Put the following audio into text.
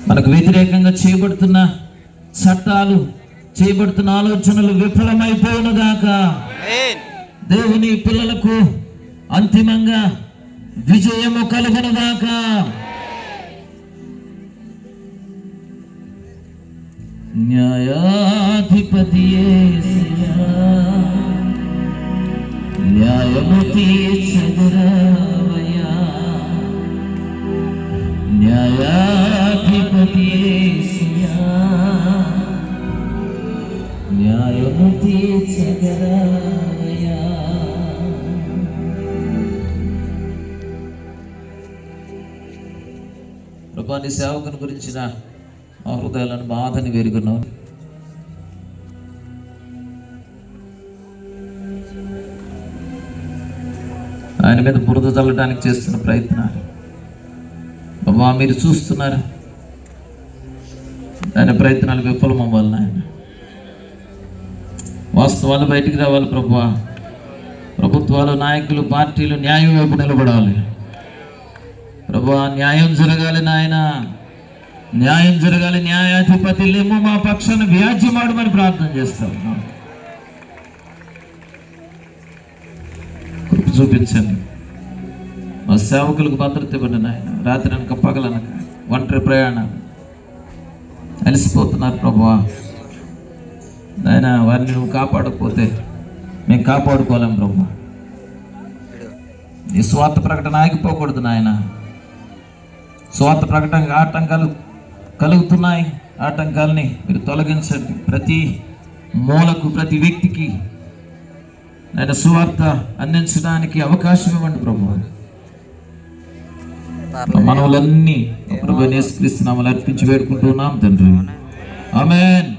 మనకు వ్యతిరేకంగా చేయబడుతున్న చట్టాలు, చేయబడుతున్న ఆలోచనలు విఫలమైపోవునుగాక. దేవుని పిల్లలకు అంతిమంగా విజయము కలుగునుగాక. న్యాయాధిపతి యేసయ్యా, న్యాయము తీర్చగలవయ్యా. న్యాయాధిపతి యేసయ్యా, న్యాయము తీర్చగలవయ్యా. ప్రభువా, నీ సేవకుని గురించిన మా హృదయాలను బాధని వేరుకున్నావు. ఆయన మీద బురద చల్లడానికి చేస్తున్న ప్రయత్నాలు బాబా మీరు చూస్తున్నారు. ఆయన ప్రయత్నాలు విఫలం అవ్వాలి. ఆయన వాస్తవాలు బయటికి రావాలి. ప్రభువా, ప్రభుత్వాలు, నాయకులు, పార్టీలు న్యాయం వైపు నిలబడాలి. ప్రభువా, న్యాయం జరగాలి. నాయన న్యాయం జరగాలి. న్యాయాధిపతులేమో మా పక్షాన వ్యాజ్యమాడమని ప్రార్థన చేస్తాం. కృప చూపించండి. మా సేవకులకు భద్రత ఇవ్వండి నాయన. రాత్రి అనక పగలనక ఒంటరి ప్రయాణాలు అలసిపోతున్నారు ప్రభువా. నాయన వారిని నువ్వు కాపాడకపోతే మేము కాపాడుకోలేం ప్రభువా. ఈ స్వార్థ ప్రకటన ఆగిపోకూడదు నాయన. స్వార్థ ప్రకటనకు ఆటంకాలు కలుగుతున్నాయి. ఆటంకాలని మీరు తొలగించండి. ప్రతి మూలకు, ప్రతి వ్యక్తికి నేను సువార్త అందించడానికి అవకాశం ఇవ్వండి ప్రభువా. మనవులన్నీ ప్రభువైన యేసుక్రీస్తు నామములో అర్పించి వేడుకుంటున్నాం తండ్రి. ఆమేన్.